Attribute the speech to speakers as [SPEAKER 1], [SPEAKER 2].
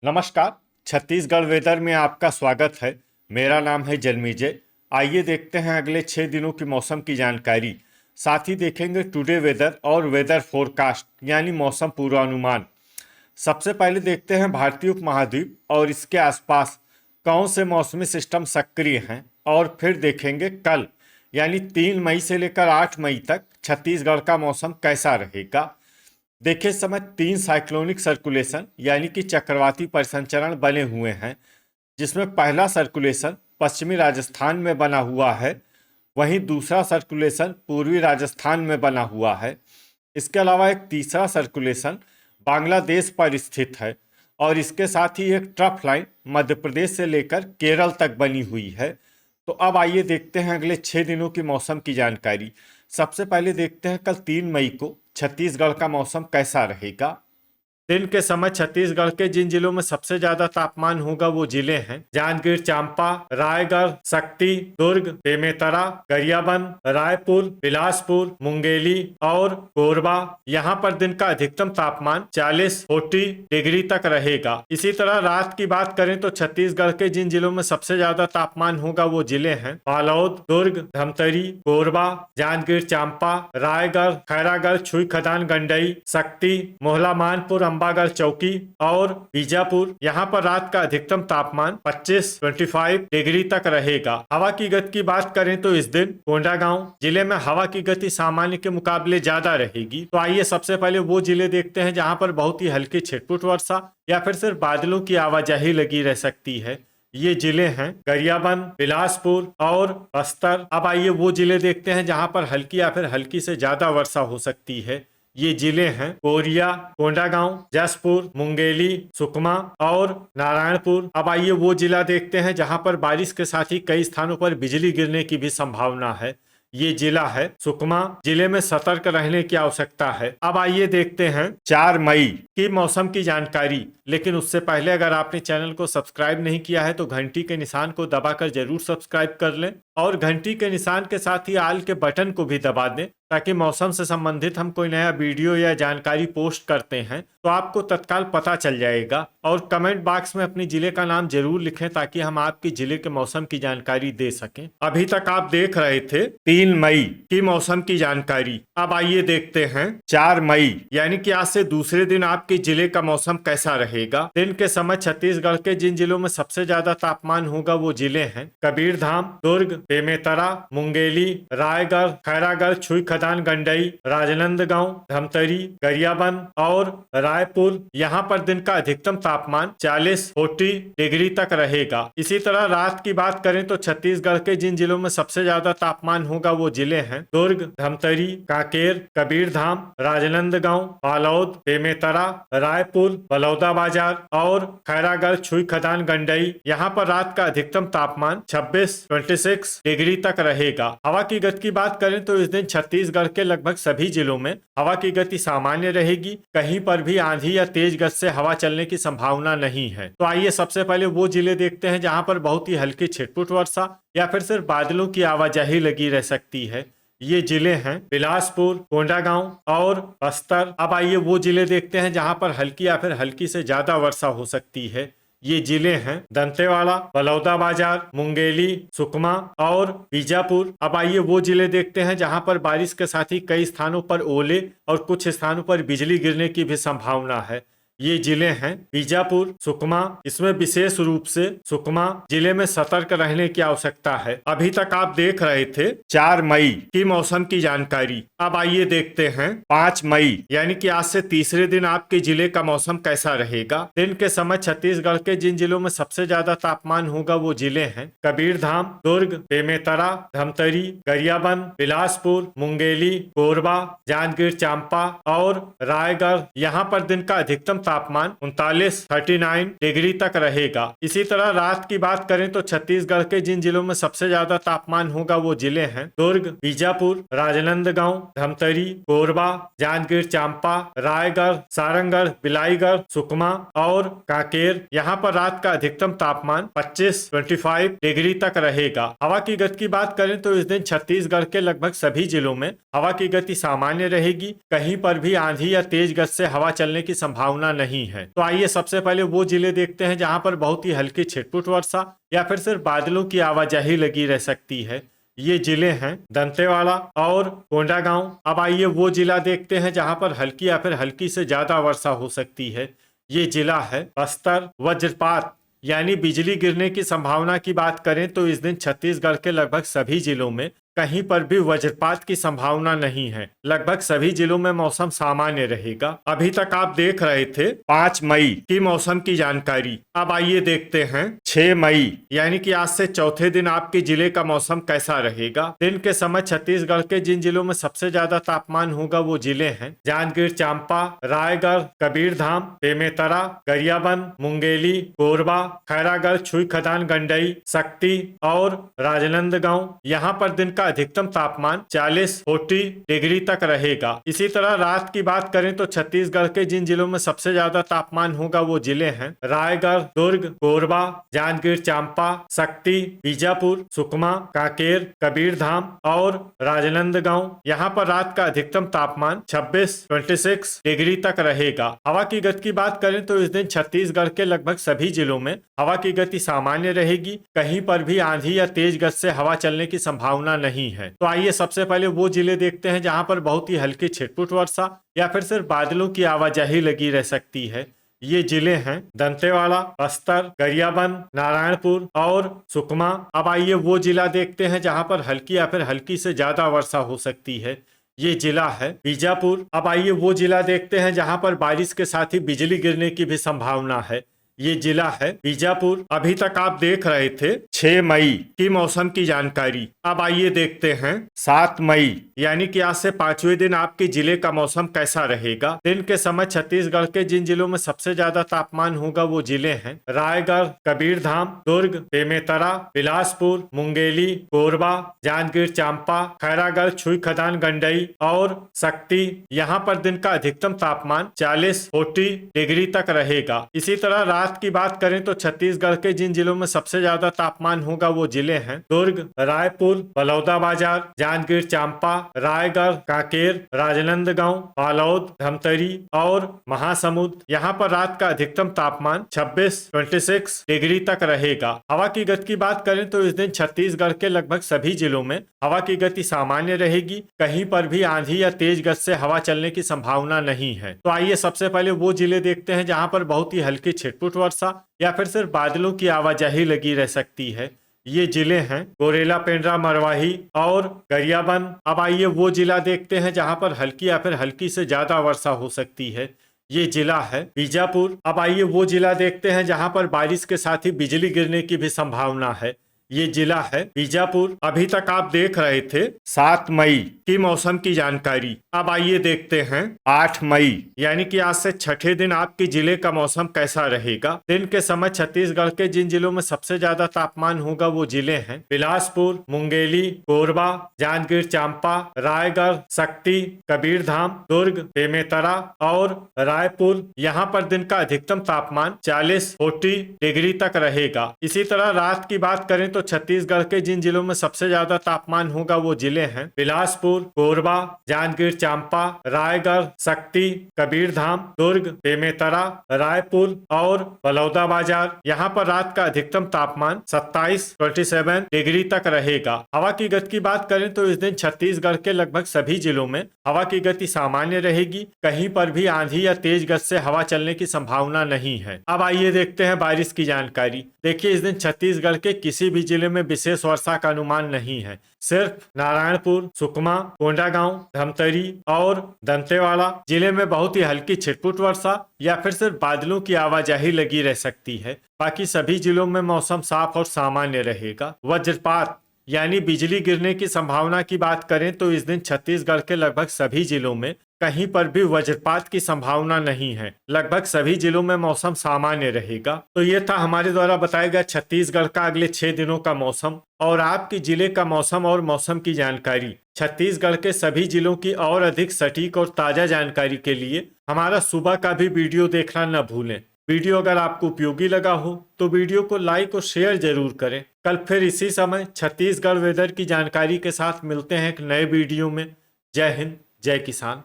[SPEAKER 1] नमस्कार। छत्तीसगढ़ वेदर में आपका स्वागत है। मेरा नाम है जन्मीजय। आइए देखते हैं अगले 6 दिनों की मौसम की जानकारी। साथ ही देखेंगे टुडे वेदर और वेदर फोरकास्ट यानी मौसम पूर्वानुमान। सबसे पहले देखते हैं भारतीय उपमहाद्वीप और इसके आसपास कौन से मौसमी सिस्टम सक्रिय हैं, और फिर देखेंगे कल यानी 3 मई से लेकर 8 मई तक छत्तीसगढ़ का मौसम कैसा रहेगा। देखिए, इस समय 3 साइक्लोनिक सर्कुलेशन यानी कि चक्रवाती परिसंचरण बने हुए हैं, जिसमें पहला सर्कुलेशन पश्चिमी राजस्थान में बना हुआ है, वहीं दूसरा सर्कुलेशन पूर्वी राजस्थान में बना हुआ है। इसके अलावा एक तीसरा सर्कुलेशन बांग्लादेश पर स्थित है, और इसके साथ ही एक ट्रफ लाइन मध्य प्रदेश से लेकर केरल तक बनी हुई है। तो अब आइए देखते हैं अगले 6 दिनों की मौसम की जानकारी। सबसे पहले देखते हैं कल 3 मई को छत्तीसगढ़ का मौसम कैसा रहेगा। दिन के समय छत्तीसगढ़ के जिन जिलों में सबसे ज्यादा तापमान होगा वो जिले हैं जांजगीर चांपा, रायगढ़, शक्ति, दुर्ग, बेमेतरा, गरियाबंद, रायपुर, बिलासपुर, मुंगेली और कोरबा। यहाँ पर दिन का अधिकतम तापमान 40 डिग्री तक रहेगा। इसी तरह रात की बात करें तो छत्तीसगढ़ के जिन जिलों में सबसे ज्यादा तापमान होगा वो जिले हैं बालोद, दुर्ग, धमतरी, कोरबा, जांजगीर चांपा, रायगढ़, खैरागढ़, छुईखदान, गंडई, शक्ति, मोहला मानपुर, अंबागढ़ चौकी और बीजापुर। यहाँ पर रात का अधिकतम तापमान 25 डिग्री तक रहेगा। हवा की गति की बात करें तो इस दिन कोंडागांव जिले में हवा की गति सामान्य के मुकाबले ज्यादा रहेगी। तो आइए सबसे पहले वो जिले देखते हैं जहाँ पर बहुत ही हल्की छिटपुट वर्षा या फिर सिर्फ बादलों की आवाजाही लगी रह सकती है। ये जिले हैं गरियाबंद, बिलासपुर और बस्तर। अब आइए वो जिले देखते हैं जहाँ पर हल्की या फिर हल्की से ज्यादा वर्षा हो सकती है। ये जिले हैं कोरिया, कोंडागांव, जसपुर, मुंगेली, सुकमा और नारायणपुर। अब आइए वो जिला देखते हैं जहां पर बारिश के साथ ही कई स्थानों पर बिजली गिरने की भी संभावना है। ये जिला है सुकमा। जिले में सतर्क रहने की आवश्यकता है। अब आइए देखते हैं 4 मई की मौसम की जानकारी। लेकिन उससे पहले अगर आपने चैनल को सब्सक्राइब नहीं किया है तो घंटी के निशान को दबाकर जरूर सब्सक्राइब कर लें, और घंटी के निशान के साथ ही आल के बटन को भी दबा दें, ताकि मौसम से संबंधित हम कोई नया वीडियो या जानकारी पोस्ट करते हैं तो आपको तत्काल पता चल जाएगा। और कमेंट बॉक्स में अपने जिले का नाम जरूर लिखें ताकि हम आपके जिले के मौसम की जानकारी दे सकें। अभी तक आप देख रहे थे 3 मई की मौसम की जानकारी। अब आइए देखते हैं 4 मई यानी कि आज से दूसरे दिन आपके जिले का मौसम कैसा रहेगा। दिन के समय छत्तीसगढ़ के जिन जिलों में सबसे ज्यादा तापमान होगा वो जिले हैं कबीरधाम, दुर्ग, बेमेतरा, मुंगेली, रायगढ़, खैरागढ़, छुईखदान, गंडई, राजनांदगांव, धमतरी, गरियाबंद और रायपुर। यहाँ पर दिन का अधिकतम तापमान 40 डिग्री तक रहेगा। इसी तरह रात की बात करें तो छत्तीसगढ़ के जिन जिलों में सबसे ज्यादा तापमान होगा वो जिले हैं दुर्ग, धमतरी, कांकेर, कबीरधाम, राजनांदगांव, बालोद, बेमेतरा, रायपुर, बलौदाबाजार और खैरागढ़, छुईखदान, गंडई। यहाँ पर रात का अधिकतम तापमान 26 डिग्री तक रहेगा। हवा की गति की बात करें तो इस दिन छत्तीसगढ़ के लगभग सभी जिलों में हवा की गति सामान्य रहेगी। कहीं पर भी आंधी या तेज गति से हवा चलने की संभावना नहीं है। तो आइए सबसे पहले वो जिले देखते हैं जहां पर बहुत ही हल्की छिटपुट वर्षा या फिर सिर्फ बादलों की आवाजाही लगी रह सकती है। ये जिले हैं बिलासपुर, कोंडागांव और बस्तर। अब आइए वो जिले देखते हैं जहां पर हल्की या फिर हल्की से ज्यादा वर्षा हो सकती है। ये जिले हैं दंतेवाड़ा, बलौदाबाजार, मुंगेली, सुकमा और बीजापुर। अब आइए वो जिले देखते हैं जहां पर बारिश के साथ ही कई स्थानों पर ओले और कुछ स्थानों पर बिजली गिरने की भी संभावना है। ये जिले हैं बीजापुर, सुकमा। इसमें विशेष रूप से सुकमा जिले में सतर्क रहने की आवश्यकता है। अभी तक आप देख रहे थे 4 मई की मौसम की जानकारी। अब आइए देखते हैं 5 मई यानी कि आज से तीसरे दिन आपके जिले का मौसम कैसा रहेगा। दिन के समय छत्तीसगढ़ के जिन जिलों में सबसे ज्यादा तापमान होगा वो जिले हैं कबीरधाम, दुर्ग, बेमेतरा, धमतरी, गरियाबंद, बिलासपुर, मुंगेली, कोरबा, जांजगीर चांपा और रायगढ़। यहाँ पर दिन का अधिकतम तापमान 39 डिग्री तक रहेगा। इसी तरह रात की बात करें तो छत्तीसगढ़ के जिन जिलों में सबसे ज्यादा तापमान होगा वो जिले हैं दुर्ग, बीजापुर, राजनांदगांव, धमतरी, कोरबा, जांजगीर चांपा, रायगढ़, सारंगढ़, बिलाईगढ़, सुकमा और कांकेर। यहाँ पर रात का अधिकतम तापमान 25 डिग्री तक रहेगा। हवा की गति की बात करें तो इस दिन छत्तीसगढ़ के लगभग सभी जिलों में हवा की गति सामान्य रहेगी। कहीं पर भी आंधी या तेज गति से हवा चलने की संभावना नहीं है। तो आइए सबसे पहले वो जिले देखते हैं जहां पर बहुत ही हल्की छिटपुट वर्षा या फिर सिर्फ बादलों की आवाजाही लगी रह सकती है। ये जिले हैं दंतेवाड़ा और कोंडागांव। अब आइए वो जिला देखते हैं जहां पर हल्की या फिर हल्की से ज्यादा वर्षा हो सकती है। ये जिला है बस्तर। वज्रपात यानी बिजली गिरने की संभावना की बात करें तो इस दिन छत्तीसगढ़ के लगभग सभी जिलों में कहीं पर भी वज्रपात की संभावना नहीं है। लगभग सभी जिलों में मौसम सामान्य रहेगा। अभी तक आप देख रहे थे 5 मई की मौसम की जानकारी। अब आइए देखते हैं 6 मई यानी कि आज से चौथे दिन आपके जिले का मौसम कैसा रहेगा। दिन के समय छत्तीसगढ़ के जिन जिलों में सबसे ज्यादा तापमान होगा वो जिले हैं जांजगीर चांपा, रायगढ़, कबीरधाम, बेमेतरा, गरियाबंद, मुंगेली, कोरबा, खैरागढ़, छुई खदान, गंडई, शक्ति और राजनांदगांव। यहाँ पर दिन का अधिकतम तापमान 40 डिग्री तक रहेगा। इसी तरह रात की बात करें तो छत्तीसगढ़ के जिन जिलों में सबसे ज्यादा तापमान होगा वो जिले हैं रायगढ़, दुर्ग, कोरबा, जांजगीर चांपा, शक्ति, बीजापुर, सुकमा, कांकेर, कबीरधाम और राजनांदगांव। यहाँ पर रात का अधिकतम तापमान 26 डिग्री तक रहेगा। हवा की गति की बात करें तो इस दिन छत्तीसगढ़ के लगभग सभी जिलों में हवा की गति सामान्य रहेगी। कहीं पर भी आंधी या तेज गति से हवा चलने की संभावना नहीं है। तो आइए सबसे पहले वो जिले देखते हैं जहां पर बहुत ही हल्की छिटपुट वर्षा या फिर सिर्फ बादलों की आवाजाही लगी रह सकती है। ये जिले हैं दंतेवाड़ा, बस्तर, गरियाबंद, नारायणपुर और सुकमा। अब आइए वो जिला देखते हैं जहां पर हल्की या फिर हल्की से ज्यादा वर्षा हो सकती है। ये जिला है बीजापुर। अब आइए वो जिला देखते हैं जहां पर बारिश के साथ ही बिजली गिरने की भी संभावना है। ये जिला है बीजापुर। अभी तक आप देख रहे थे 6 मई की मौसम की जानकारी। अब आइए देखते हैं 7 मई यानी कि आज से 5वें दिन आपके जिले का मौसम कैसा रहेगा। दिन के समय छत्तीसगढ़ के जिन जिलों में सबसे ज्यादा तापमान होगा वो जिले हैं रायगढ़, कबीरधाम, दुर्ग, बेमेतरा, बिलासपुर, मुंगेली, कोरबा, जांजगीर चांपा, खैरागढ़, छुई खदान, गंडई और शक्ति। यहाँ पर दिन का अधिकतम तापमान 40 डिग्री तक रहेगा। इसी तरह रात की बात करें तो छत्तीसगढ़ के जिन जिलों में सबसे ज्यादा तापमान होगा वो जिले हैं दुर्ग, रायपुर, बलौदाबाजार, जांजगीर चांपा, रायगढ़, कांकेर, राजनांदगांव, बालोद, धमतरी और महासमुंद। यहाँ पर रात का अधिकतम तापमान 26 डिग्री तक रहेगा। हवा की गति की बात करें तो इस दिन छत्तीसगढ़ के लगभग सभी जिलों में हवा की गति सामान्य रहेगी। कहीं पर भी आंधी या तेज गति से हवा चलने की संभावना नहीं है। तो आइए सबसे पहले वो जिले देखते हैं जहां पर बहुत ही हल्की छिटपुट वर्षा या फिर सिर्फ बादलों की आवाजाही लगी रह सकती है। ये जिले हैं गोरेला, पेंड्रा, मरवाही और गरियाबंद। अब आइए वो जिला देखते हैं जहां पर हल्की या फिर हल्की से ज्यादा वर्षा हो सकती है। ये जिला है बीजापुर। अब आइए वो जिला देखते हैं जहां पर बारिश के साथ ही बिजली गिरने की भी संभावना है। ये जिला है बीजापुर। अभी तक आप देख रहे थे 7 मई की मौसम की जानकारी। अब आइए देखते हैं 8 मई यानी कि आज से छठे दिन आपके जिले का मौसम कैसा रहेगा। दिन के समय छत्तीसगढ़ के जिन जिलों में सबसे ज्यादा तापमान होगा वो जिले हैं बिलासपुर, मुंगेली, कोरबा, जांजगीर चांपा, रायगढ़, शक्ति, कबीरधाम, दुर्ग, बेमेतरा और रायपुर। यहाँ पर दिन का अधिकतम तापमान 40 डिग्री तक रहेगा। इसी तरह रात की बात करें तो छत्तीसगढ़ के जिन जिलों में सबसे ज्यादा तापमान होगा वो जिले हैं बिलासपुर, कोरबा, जांजगीर चांपा, रायगढ़, शक्ति, कबीरधाम, दुर्ग, बेमेतरा, रायपुर और बलौदाबाजार। यहाँ पर रात का अधिकतम तापमान 27 डिग्री तक रहेगा। हवा की गति की बात करें तो इस दिन छत्तीसगढ़ के लगभग सभी जिलों में हवा की गति सामान्य रहेगी। कहीं पर भी आंधी या तेज गति से हवा चलने की संभावना नहीं है। अब आइए देखते हैं बारिश की जानकारी। देखिए इस दिन छत्तीसगढ़ के किसी भी जिले में विशेष वर्षा का अनुमान नहीं है। सिर्फ नारायणपुर, सुकमा, कोंडागांव, धमतरी और दंतेवाड़ा जिले में बहुत ही हल्की छिटपुट वर्षा या फिर सिर्फ बादलों की आवाजाही लगी रह सकती है। बाकी सभी जिलों में मौसम साफ और सामान्य रहेगा। वज्रपात यानी बिजली गिरने की संभावना की बात करें तो इस दिन छत्तीसगढ़ के लगभग सभी जिलों में कहीं पर भी वज्रपात की संभावना नहीं है। लगभग सभी जिलों में मौसम सामान्य रहेगा। तो ये था हमारे द्वारा बताया गया छत्तीसगढ़ का अगले 6 दिनों का मौसम और आपके जिले का मौसम और मौसम की जानकारी। छत्तीसगढ़ के सभी जिलों की और अधिक सटीक और ताजा जानकारी के लिए हमारा सुबह का भी वीडियो देखना न भूलें। वीडियो अगर आपको उपयोगी लगा हो तो वीडियो को लाइक और शेयर जरूर करें। कल फिर इसी समय छत्तीसगढ़ वेदर की जानकारी के साथ मिलते हैं एक नए वीडियो में। जय हिंद, जय किसान।